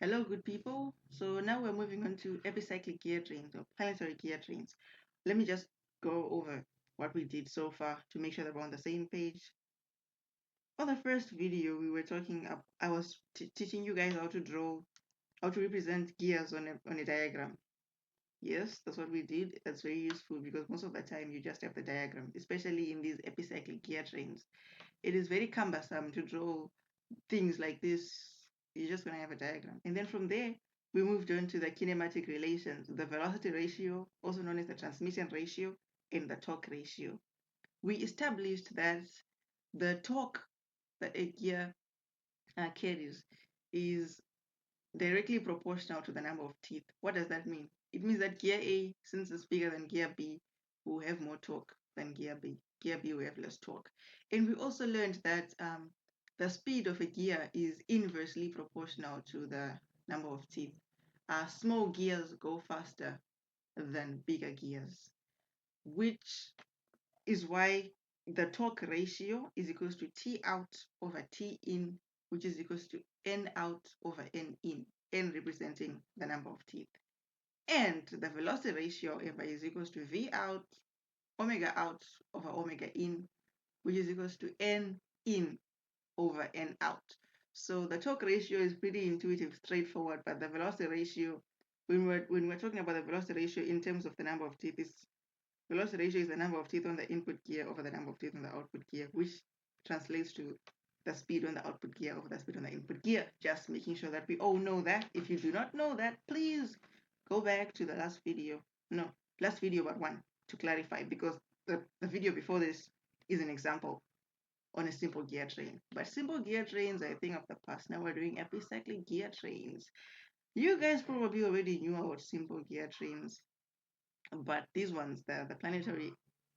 Hello, good people. So now we're moving on to epicyclic gear trains or planetary gear trains. Let me just go over what we did so far to make sure that we're on the same page. On the first video, we were talking. I was teaching you guys how to draw, how to represent gears on a diagram. Yes, that's what we did. That's very useful because most of the time you just have the diagram, especially in these epicyclic gear trains. It is very cumbersome to draw things like this. You're just going to have a diagram. And then from there, we moved on to the kinematic relations, the velocity ratio, also known as the transmission ratio, and the torque ratio. We established that the torque that a gear carries is directly proportional to the number of teeth. What does that mean? It means that gear A, since it's bigger than gear B, will have more torque than gear B. Gear B will have less torque. And we also learned that the speed of a gear is inversely proportional to the number of teeth. Small gears go faster than bigger gears, which is why the torque ratio is equals to T out over T in, which is equals to N out over N in, N representing the number of teeth. And the velocity ratio ever is equals to V out, omega out over omega in, which is equals to N in over N out. So the torque ratio is pretty intuitive, straightforward, but the velocity ratio, when we're talking about the velocity ratio in terms of the number of teeth, is velocity ratio is the number of teeth on the input gear over the number of teeth on the output gear, which translates to the speed on the output gear over the speed on the input gear. Just making sure that we all know that. If you do not know that, please go back to the last video. No, last video but one to clarify, because the video before this is an example on a simple gear train. But simple gear trains are a thing of the past. Now we're doing epicyclic gear trains. You guys probably already knew about simple gear trains, but these ones, the planetary,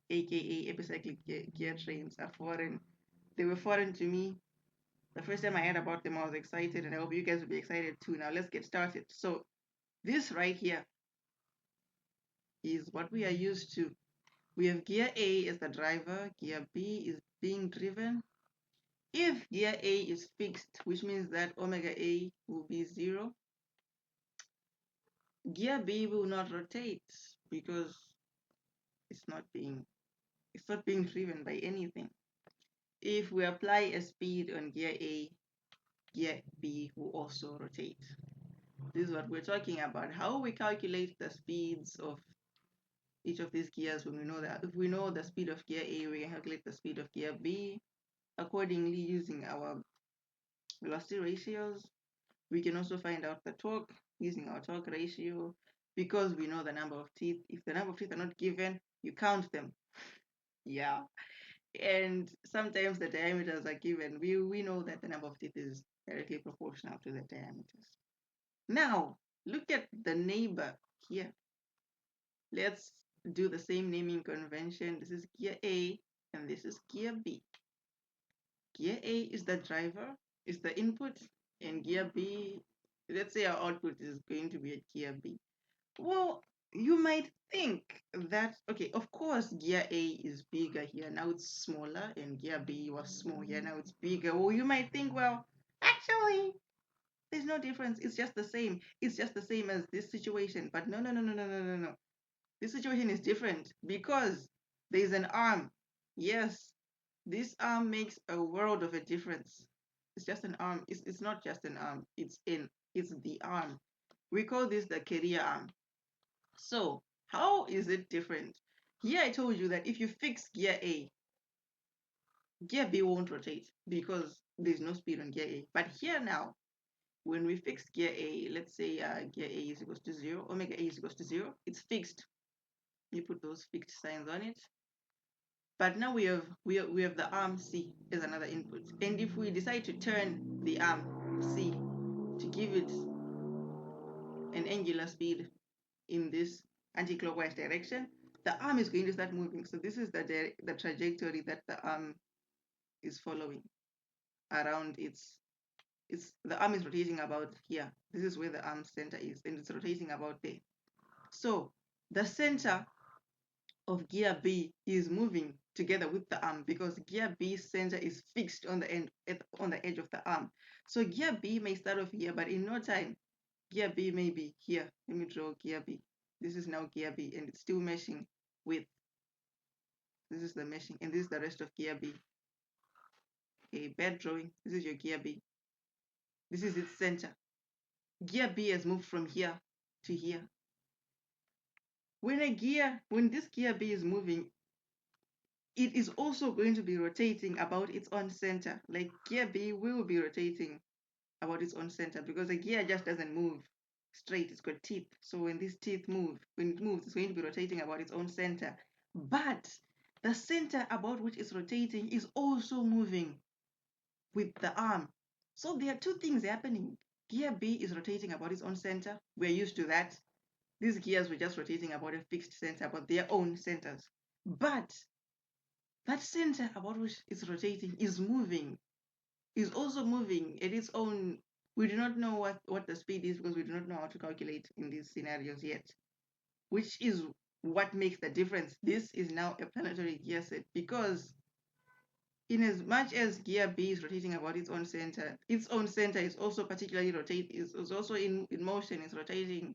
aka epicyclic gear trains, are foreign. They were foreign to me. The first time I heard about them, I was excited, and I hope you guys will be excited too. Now let's get started. So this right here is what we are used to. We have gear A as the driver, gear B is being driven. If gear A is fixed, which means that omega A will be 0, gear B will not rotate because it's not being driven by anything. If we apply a speed on gear A, gear B will also rotate. This is what we're talking about. How we calculate the speeds of each of these gears when we know that. If we know the speed of gear A, we can calculate the speed of gear B accordingly using our velocity ratios. We can also find out the torque using our torque ratio because we know the number of teeth. If the number of teeth are not given, you count them. Yeah. And sometimes the diameters are given. We know that the number of teeth is directly proportional to the diameters. Now, look at the neighbor here. Let's do the same naming convention. This is gear A and this is gear B. Gear A is the driver, is the input, and gear B, let's say our output is going to be at gear B. Well, you might think that, okay, of course, gear A is bigger here. Now it's smaller, and gear B was small here. Now it's bigger. Well, you might think, well, actually, there's no difference. It's just the same. It's just the same as this situation. But no, no, no, no, no, no, no, no. This situation is different because there's an arm. Yes, this arm makes a world of a difference. It's just an arm. It's not just an arm. It's the arm. We call this the carrier arm. So how is it different? Here I told you that if you fix gear A, gear B won't rotate because there's no speed on gear A. But here now, when we fix gear A, let's say gear A is equals to 0, omega A is equals to 0, it's fixed. You put those fixed signs on it. But now we have the arm C as another input. And if we decide to turn the arm C to give it an angular speed in this anti-clockwise direction, the arm is going to start moving. So this is the trajectory that the arm is following around the arm is rotating about here. This is where the arm center is, and it's rotating about there. So the center of gear B is moving together with the arm because gear B's center is fixed on the edge of the arm. So gear B may start off here, but in no time, Gear B may be here. Let me draw gear B. This is now gear B, and it's still meshing with, this is the meshing, and this is the rest of gear B. Okay, bad drawing. This is your gear B. This is its center. Gear B has moved from here to here. When this gear B is moving, it is also going to be rotating about its own center. Like gear B will be rotating about its own center because a gear just doesn't move straight. It's got teeth. So when these teeth move, when it moves, it's going to be rotating about its own center. But the center about which it's rotating is also moving with the arm. So there are two things happening. Gear B is rotating about its own center. We're used to that. These gears were just rotating about a fixed center, about their own centers. But that center about which it's rotating is moving, is also moving at its own. We do not know what the speed is because we do not know how to calculate in these scenarios yet, which is what makes the difference. This is now a planetary gear set because in as much as gear B is rotating about its own center is also particularly is also in motion, it's rotating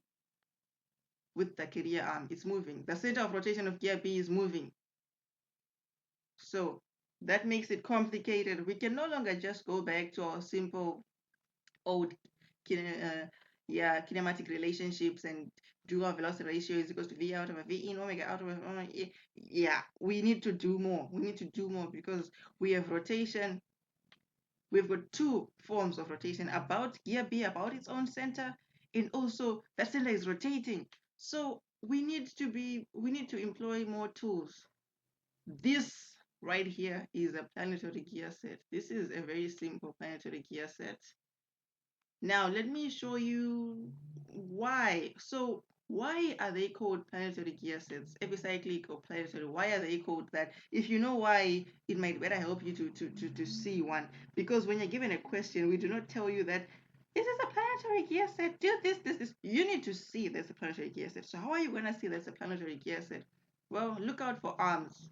with the carrier arm, it's moving. The center of rotation of gear B is moving. So that makes it complicated. We can no longer just go back to our simple old kinematic relationships and do our velocity ratio is equals to V out over V in omega out over omega. Yeah, we need to do more. We need to do more because we have rotation. We've got two forms of rotation about gear B, about its own center, and also that center is rotating. So we need to employ more tools. This right here is a planetary gear set. This is a very simple planetary gear set. Now let me show you why. So why are they called planetary gear sets, epicyclic or planetary? Why are they called that? If you know why, it might better help you to see one. Because when you're given a question, we do not tell you that this is a planetary gear set, do this. You need to see there's a planetary gear set. So how are you going to see there's a planetary gear set? Well, look out for arms.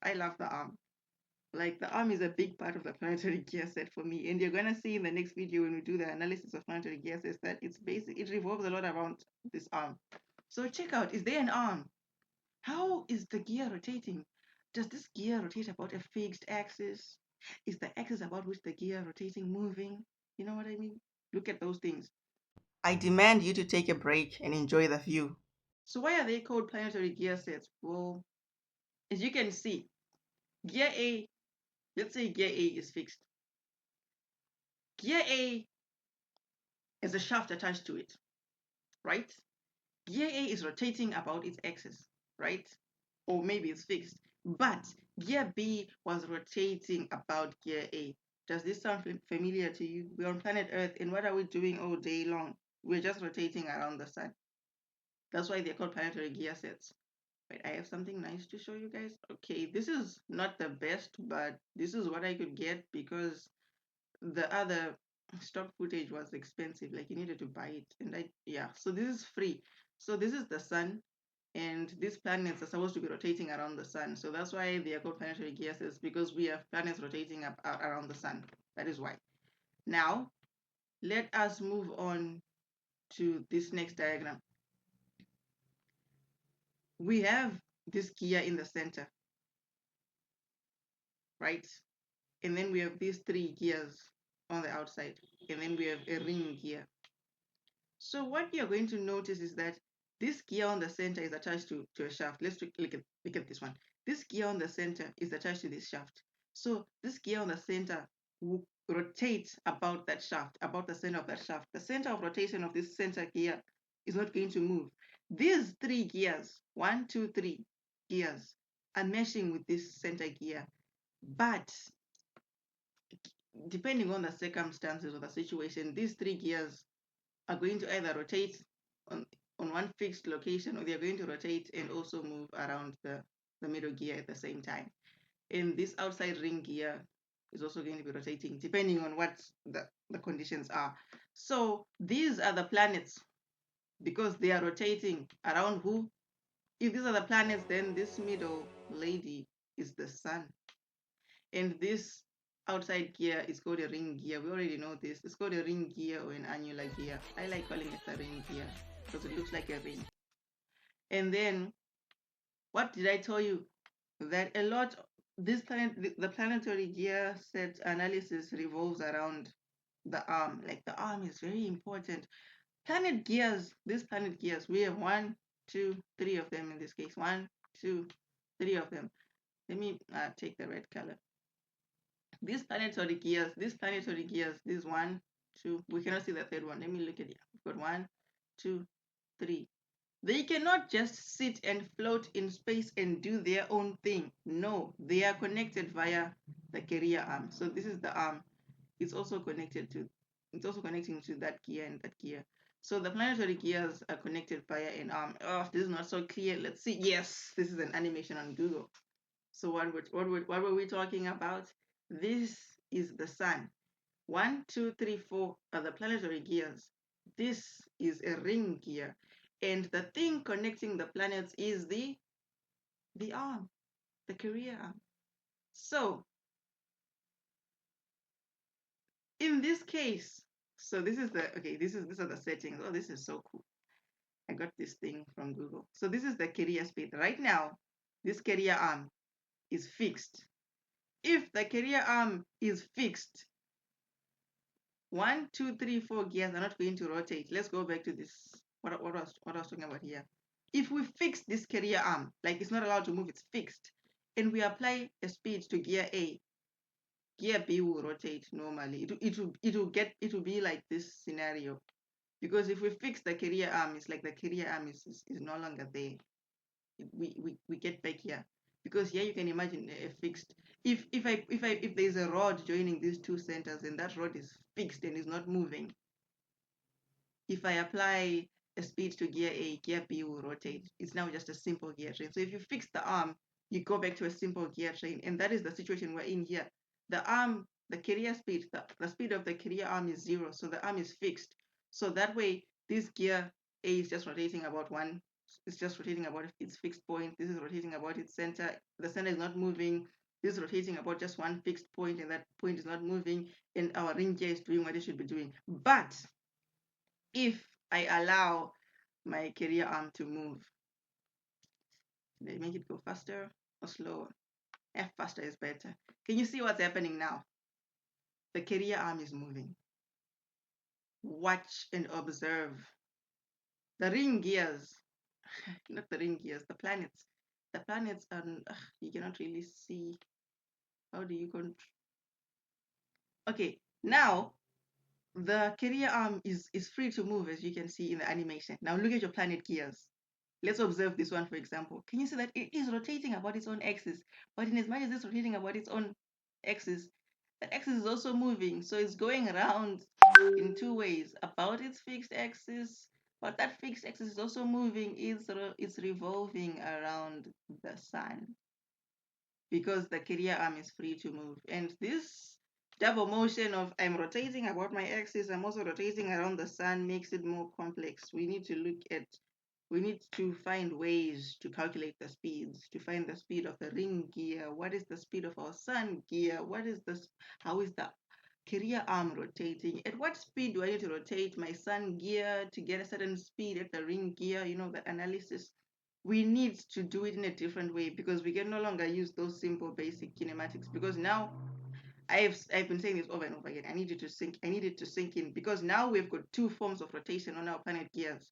I love the arm. Like the arm is a big part of the planetary gear set for me. And you're gonna see in the next video when we do the analysis of planetary gear sets that it revolves a lot around this arm. So check out, is there an arm? How is the gear rotating? Does this gear rotate about a fixed axis? Is the axis about which the gear rotating moving? You know what I mean? Look at those things. I demand you to take a break and enjoy the view. So why are they called planetary gear sets? Well, as you can see, gear A, let's say gear A is fixed. Gear A has a shaft attached to it, right? Gear A is rotating about its axis, right? Or maybe it's fixed. But gear B was rotating about gear A. Does this sound familiar to you? We're on planet Earth, and what are we doing all day long? We're just rotating around the sun. That's why they're called planetary gear sets. Wait, I have something nice to show you guys. Okay, this is not the best, but this is what I could get because the other stock footage was expensive. Like you needed to buy it, and so this is free. So this is the sun, and these planets are supposed to be rotating around the sun. So that's why they are called planetary gear sets, because we have planets rotating around the sun. That is why. Now let us move on to this next diagram. We have this gear in the center, right? And then we have these three gears on the outside, and then we have a ring gear. So what you're going to notice is that this gear on the center is attached to a shaft. Let's look at this one. This gear on the center is attached to this shaft. So this gear on the center will rotate about that shaft, about the center of that shaft. The center of rotation of this center gear is not going to move. These three gears, 1, 2, 3 gears, are meshing with this center gear. But depending on the circumstances or the situation, these three gears are going to either rotate on one fixed location, or they're going to rotate and also move around the middle gear at the same time. And this outside ring gear is also going to be rotating depending on what the conditions are. So these are the planets because they are rotating around who? If these are the planets, then this middle lady is the sun. And this outside gear is called a ring gear. We already know this. It's called a ring gear or an annular gear. I like calling it the ring gear because it looks like a ring. And then, what did I tell you? That a lot, the planetary gear set analysis revolves around the arm. Like the arm is very important. These planet gears, we have 1, 2, 3 of them in this case. 1, 2, 3 of them. Let me take the red color. These planetary gears, this 1, 2, we cannot see the third one. Let me look at it. We've got 1, 2, 3. They cannot just sit and float in space and do their own thing. No, they are connected via the carrier arm. So this is the arm. It's also connecting to that gear and that gear. So the planetary gears are connected via an arm. Oh, this is not so clear. Let's see. Yes, this is an animation on Google. So what were we talking about? This is the sun. 1, 2, 3, 4 are the planetary gears. This is a ring gear. And the thing connecting the planets is the arm, the carrier arm. So in this case, so this is the, okay, these are the settings. Oh, this is so cool. I got this thing from Google. So this is the carrier speed. Right now, this carrier arm is fixed. If the carrier arm is fixed, 1, 2, 3, 4 gears are not going to rotate. Let's go back to this. What I was talking about here. If we fix this carrier arm, like it's not allowed to move, it's fixed, and we apply a speed to gear A, gear B will rotate normally. It will be like this scenario. Because if we fix the carrier arm, it's like the carrier arm is no longer there. We get back here. Because here you can imagine a fixed. If there's a rod joining these two centers and that rod is fixed and is not moving, if I apply a speed to gear A, gear B will rotate. It's now just a simple gear train. So if you fix the arm, you go back to a simple gear train. And that is the situation we're in here. The arm, the carrier speed, the speed of the carrier arm is 0. So the arm is fixed. So that way, this gear A is just rotating about one. It's just rotating about its fixed point. This is rotating about its center. The center is not moving. This is rotating about just one fixed point, and that point is not moving. And our ring gear is doing what it should be doing. But if I allow my carrier arm to move, should I make it go faster or slower? Faster is better. Can you see what's happening now? The carrier arm is moving. Watch and observe. The ring gears, not the ring gears, the planets. The planets are, you cannot really see. How do you control? Okay, now the carrier arm is free to move, as you can see in the animation. Now look at your planet gears. Let's observe this one, for example. Can you see that it is rotating about its own axis? But in as much as it's rotating about its own axis, that axis is also moving. So it's going around in two ways, about its fixed axis, but that fixed axis is also moving. It's revolving around the sun because the carrier arm is free to move. And this double motion of I'm rotating about my axis, I'm also rotating around the sun makes it more complex. We need to find ways to calculate the speeds, to find the speed of the ring gear. What is the speed of our sun gear? How is the carrier arm rotating? At what speed do I need to rotate my sun gear to get a certain speed at the ring gear? You know, that analysis. We need to do it in a different way because we can no longer use those simple basic kinematics, because now I've been saying this over and over again. I need it to sink in, because now we've got two forms of rotation on our planet gears.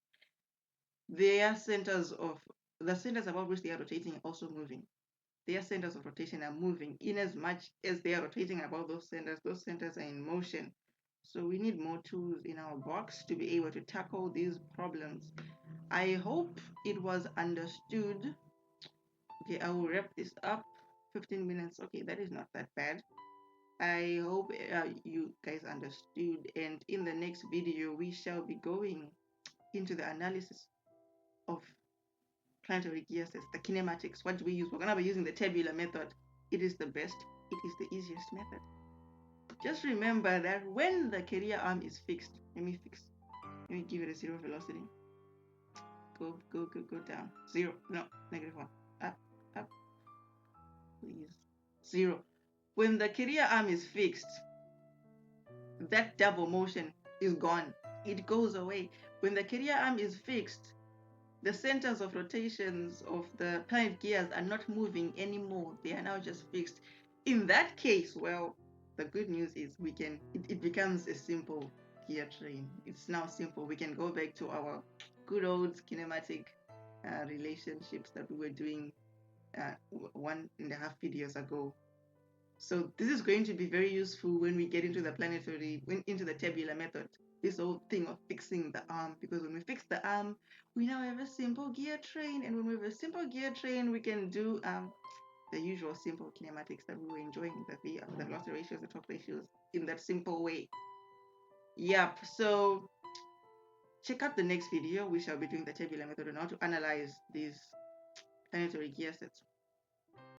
The centers about which they are rotating are also moving. Their centers of rotation are moving in as much as they are rotating about those centers. Those centers are in motion. So we need more tools in our box to be able to tackle these problems. I hope it was understood. Okay, I will wrap this up. 15 minutes. Okay, that is not that bad. I hope you guys understood. And in the next video, we shall be going into the analysis of planetary gear sets, the kinematics. What do we use? We're going to be using the tabular method. It is the best. It is the easiest method. Just remember that when the carrier arm is fixed, let me give it a 0 velocity. Go down. 0. No, -1. Up. Please. 0. When the carrier arm is fixed, that double motion is gone. It goes away. When the carrier arm is fixed, the centers of rotations of the planet gears are not moving anymore. They are now just fixed. In that case, well, the good news is it becomes a simple gear train. It's now simple. We can go back to our good old kinematic relationships that we were doing 1.5 videos ago. So this is going to be very useful when we get into the planetary, into the tabular method. This whole thing of fixing the arm, because when we fix the arm, we now have a simple gear train, and when we have a simple gear train, we can do the usual simple kinematics that we were enjoying in the VR, the velocity ratios, the torque ratios, in that simple way. Yep. So check out the next video. We shall be doing the tabular method on how to analyze these planetary gear sets.